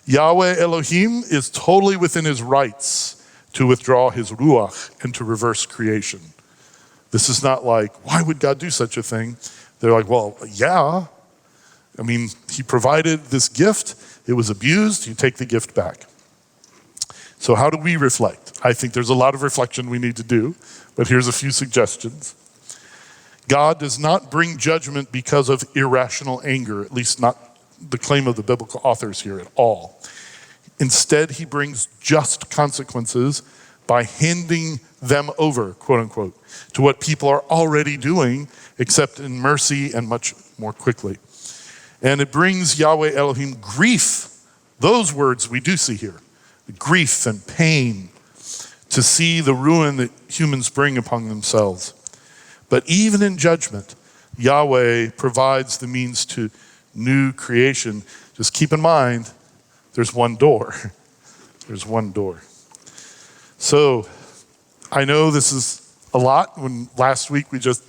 Yahweh Elohim is totally within his rights to withdraw his ruach and to reverse creation. This is not like, why would God do such a thing? They're like, well, yeah. I mean, he provided this gift. It was abused. You take the gift back. So how do we reflect? I think there's a lot of reflection we need to do, but here's a few suggestions. God does not bring judgment because of irrational anger, at least not the claim of the biblical authors here at all. Instead, he brings just consequences by handing them over, quote unquote, to what people are already doing, except in mercy and much more quickly. And it brings Yahweh Elohim grief. Those words we do see here, grief and pain, to see the ruin that humans bring upon themselves. But even in judgment, Yahweh provides the means to new creation. Just keep in mind, there's one door. There's one door. So I know this is a lot. When last week we just,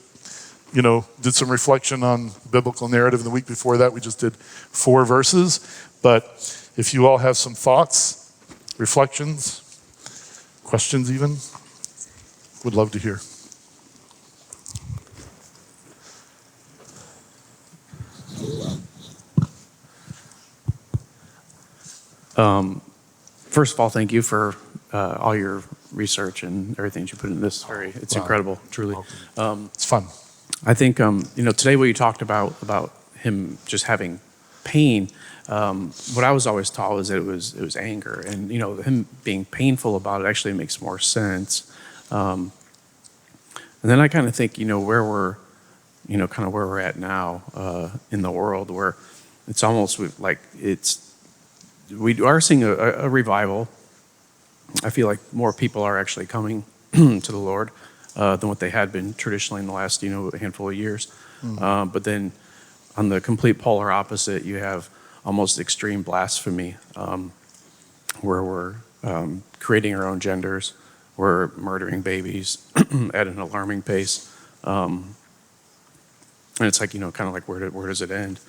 did some reflection on biblical narrative. And the week before that, we just did 4 verses. But if you all have some thoughts, reflections, questions even, would love to hear. First of all, thank you for all your research and everything you put in this. It's incredible, truly. It's fun. I think today what you talked about him just having pain. What I was always taught was that it was anger, and him being painful about it actually makes more sense. And then I kind of think where we're where we're at now in the world, where it's almost like we are seeing a revival. I feel like more people are actually coming to the Lord than what they had been traditionally in the last handful of years. But then on the complete polar opposite, you have almost extreme blasphemy, where we're creating our own genders, we're murdering babies at an alarming pace, and it's like kind of like where does it end?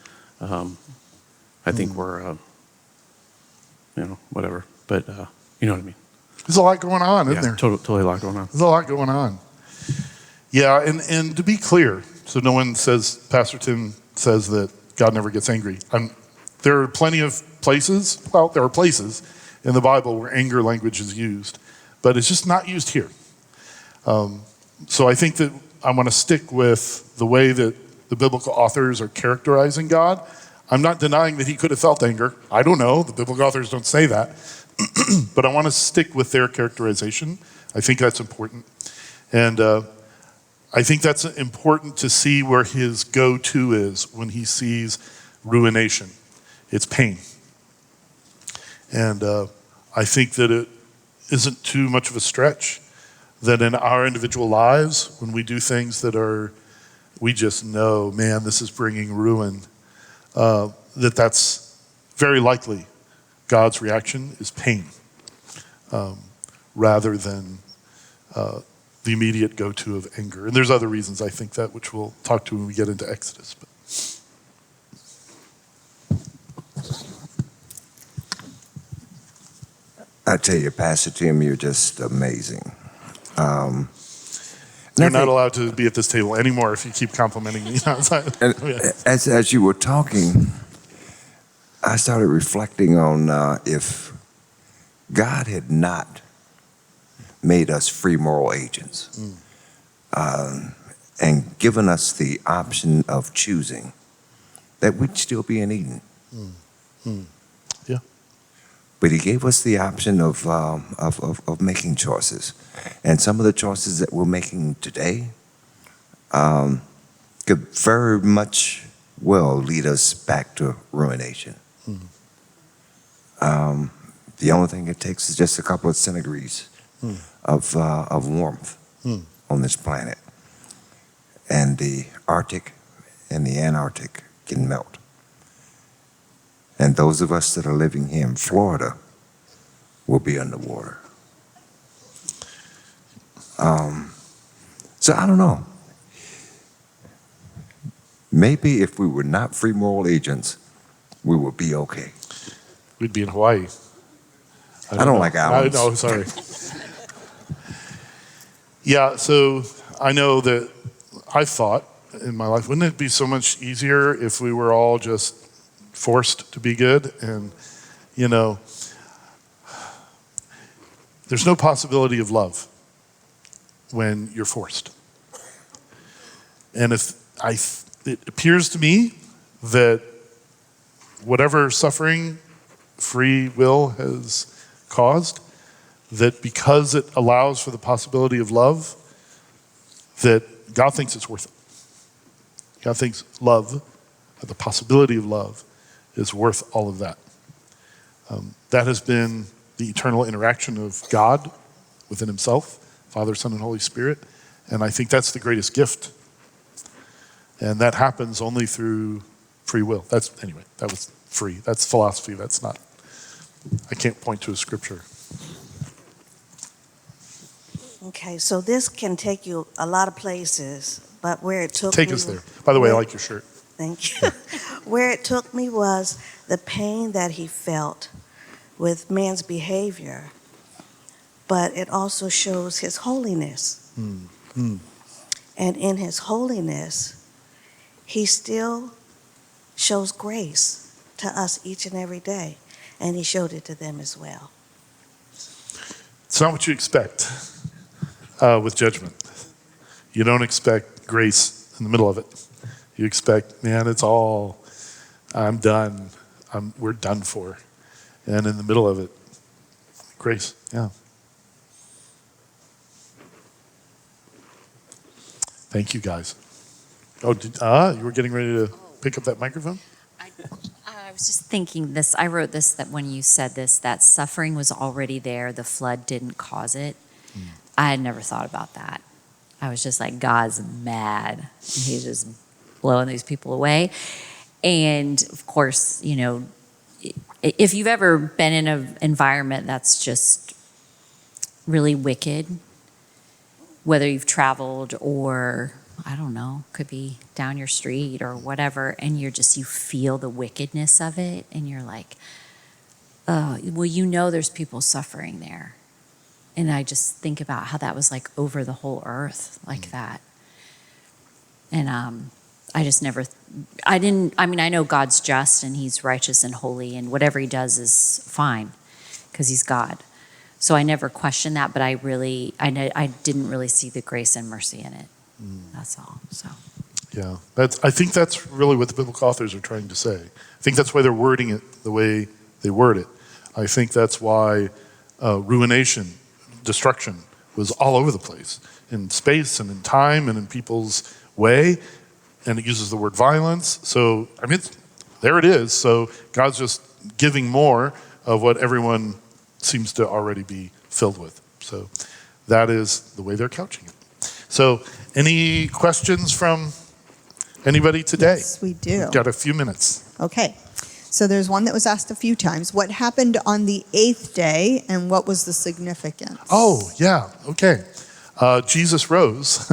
I think we're whatever, but you know what I mean. There's a lot going on, isn't there? Totally a lot going on. There's a lot going on. Yeah, and to be clear, so no one says, Pastor Tim says that God never gets angry. There are plenty of places, there are places in the Bible where anger language is used, but it's just not used here. So I think that I want to stick with the way that the biblical authors are characterizing God. I'm not denying that he could have felt anger. I don't know. The biblical authors don't say that. But I want to stick with their characterization. I think that's important. And I think that's important to see where his go-to is when he sees ruination. It's pain. And I think that it isn't too much of a stretch that in our individual lives, when we do things that we just know, man, this is bringing ruin, that's very likely God's reaction is pain, rather than the immediate go-to of anger. And there's other reasons I think that, which we'll talk to when we get into Exodus. But. I tell you, Pastor Tim, you're just amazing. You're not allowed to be at this table anymore if you keep complimenting me outside. And Yeah. as you were talking, I started reflecting on if God had not made us free moral agents and given us the option of choosing, that we'd still be in Eden. Yeah. But He gave us the option of making choices, and some of the choices that we're making today could very much well lead us back to ruination. The only thing it takes is just a couple of centigrades of warmth on this planet, and the Arctic and the Antarctic can melt. And those of us that are living here in Florida will be underwater. So I don't know. Maybe if we were not free moral agents, we would be okay. We'd be in Hawaii. I don't know. like islands. No, sorry. Yeah, so I know that I thought in my life, wouldn't it be so much easier if we were all just forced to be good? And, you know, there's no possibility of love when you're forced. And it appears to me that whatever suffering free will has caused, that because it allows for the possibility of love, that God thinks it's worth it. God thinks love, the possibility of love, is worth all of that. That has been the eternal interaction of God within himself, Father, Son, and Holy Spirit. And I think that's the greatest gift. And that happens only through free will. That was free. That's philosophy. That's not, I can't point to a scripture. Okay, so this can take you a lot of places, but where it took me... Take us there. By the way, I like your shirt. Thank you. Where it took me was the pain that he felt with man's behavior, but it also shows his holiness. And in his holiness, he still shows grace to us each and every day, and he showed it to them as well. It's not what you expect with judgment. You don't expect grace in the middle of it. You expect, man, it's all, I'm done. We're done for. And in the middle of it, grace, yeah. Thank you, guys. Oh, you were getting ready to pick up that microphone? I was just thinking this. I wrote this, that when you said this, that suffering was already there. The flood didn't cause it. I had never thought about that. I was just like, God's mad. He's just blowing these people away. And of course, you know, if you've ever been in an environment that's just really wicked, whether you've traveled or, I don't know, could be down your street or whatever, and you feel the wickedness of it, and you're like, oh, well, you know there's people suffering there. And I just think about how that was like over the whole earth like that. And I just never, I know God's just and he's righteous and holy and whatever he does is fine because he's God. So I never questioned that, but I didn't really see the grace and mercy in it. That's all, so. Yeah, I think that's really what the biblical authors are trying to say. I think that's why they're wording it the way they word it. I think that's why ruination, destruction, was all over the place, in space and in time and in people's way, and it uses the word violence. So, I mean, there it is. So God's just giving more of what everyone seems to already be filled with. So that is the way they're couching it. So any questions from anybody today? Yes, we do. We've got a few minutes. Okay. So there's one that was asked a few times. What happened on the 8th day, and what was the significance? Oh, yeah, okay. Jesus rose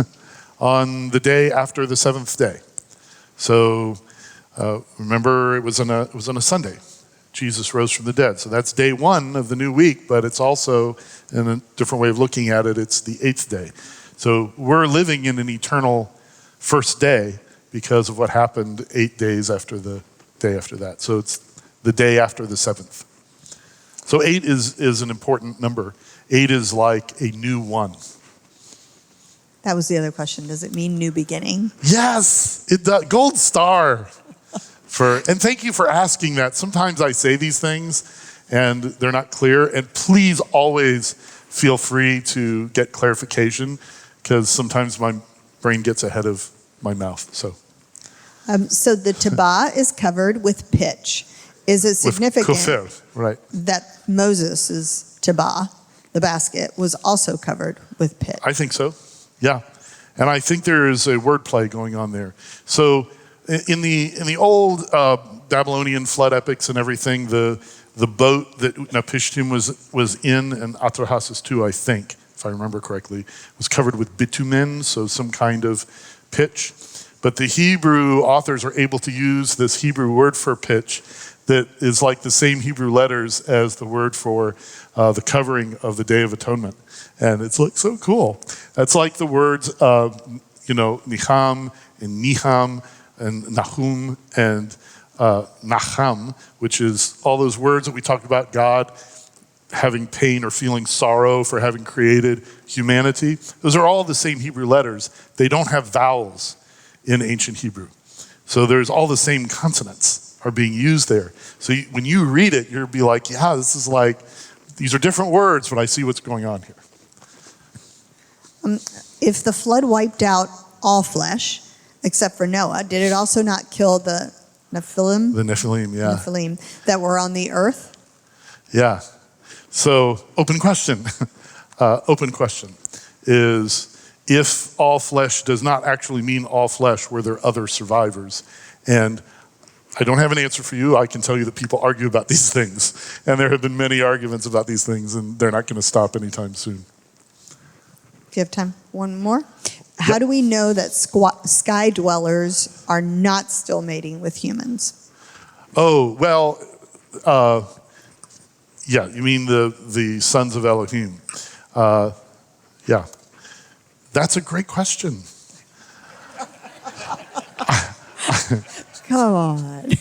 on the day after the 7th day. So remember, it was on a Sunday. Jesus rose from the dead. So that's day 1 of the new week, but it's also, in a different way of looking at it, it's the 8th day. So we're living in an eternal first day because of what happened 8 days after the day after that. So it's the day after the 7th. So 8 is an important number. 8 is like a new one. That was the other question. Does it mean new beginning? Yes, it does. Gold star. And thank you for asking that. Sometimes I say these things and they're not clear. And please always feel free to get clarification, because sometimes my brain gets ahead of my mouth. So The tabah is covered with pitch. Is it significant with kofir, right? that Moses' tabah, the basket, was also covered with pitch? I think so. Yeah, and I think there is a wordplay going on there. So in the old Babylonian flood epics and everything, the boat that Utnapishtim was in, and Atrahasis too, I think, if I remember correctly, was covered with bitumen, so some kind of pitch. But the Hebrew authors are able to use this Hebrew word for pitch that is like the same Hebrew letters as the word for the covering of the Day of Atonement. And it's like so cool. That's like the words, Niham and Niham and Nahum and Nacham, which is all those words that we talked about, God having pain or feeling sorrow for having created humanity. Those are all the same Hebrew letters. They don't have vowels in ancient Hebrew. So there's all the same consonants are being used there. So when you read it, you'll be like, yeah, this is like, these are different words, but I see what's going on here. If the flood wiped out all flesh, except for Noah, did it also not kill the Nephilim? The Nephilim, yeah. Nephilim that were on the earth? Yeah. So, open question. Open question is, if all flesh does not actually mean all flesh, were there other survivors? And I don't have an answer for you. I can tell you that people argue about these things. And there have been many arguments about these things, and they're not going to stop anytime soon. Do you have time? One more? How do we know that sky dwellers are not still mating with humans? Oh, well, yeah, you mean the sons of Elohim. Yeah. That's a great question. Come on.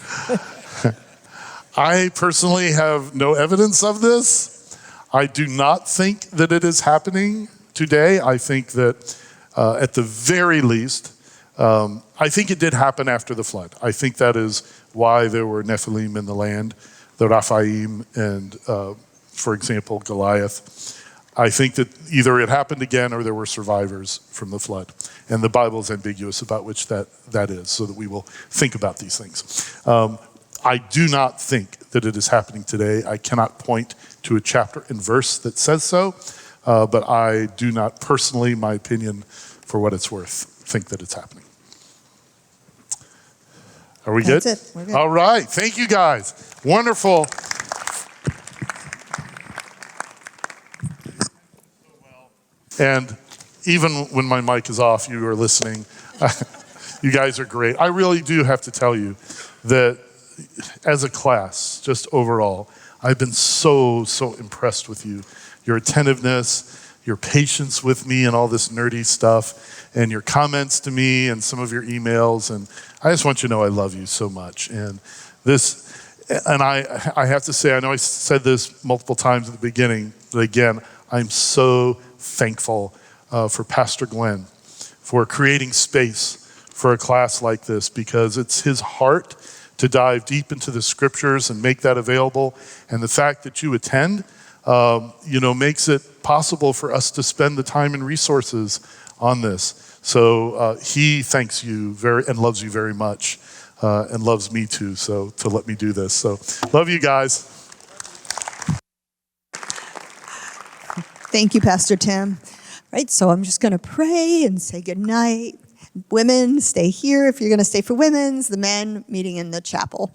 I personally have no evidence of this. I do not think that it is happening today. I think that at the very least, I think it did happen after the flood. I think that is why there were Nephilim in the land, the Raphaim and, for example, Goliath. I think that either it happened again or there were survivors from the flood. And the Bible is ambiguous about which that is, so that we will think about these things. I do not think that it is happening today. I cannot point to a chapter and verse that says so, but I do not personally, my opinion, for what it's worth, think that it's happening. Are we good? That's it. We're good. All right. Thank you, guys. Wonderful. And even when my mic is off, you are listening. You guys are great. I really do have to tell you that as a class, just overall, I've been so impressed with you. Your attentiveness, your patience with me and all this nerdy stuff, and your comments to me and some of your emails. And I just want you to know I love you so much. And I have to say, I know I said this multiple times at the beginning, but again, I'm so thankful for Pastor Glenn for creating space for a class like this, because it's his heart to dive deep into the scriptures and make that available. And the fact that you attend, makes it possible for us to spend the time and resources on this. So he thanks you and loves you very much, and loves me too, so to let me do this. So love you guys. Thank you, Pastor Tim. Right, so I'm just going to pray and say goodnight. Women, stay here if you're going to stay for women's. The men, meeting in the chapel.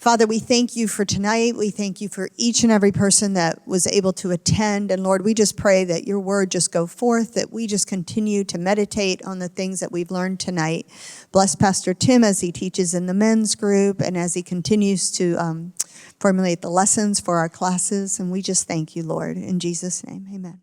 Father, we thank you for tonight. We thank you for each and every person that was able to attend. And Lord, we just pray that your word just go forth, that we just continue to meditate on the things that we've learned tonight. Bless Pastor Tim as he teaches in the men's group and as he continues to formulate the lessons for our classes. And we just thank you, Lord. In Jesus' name, amen.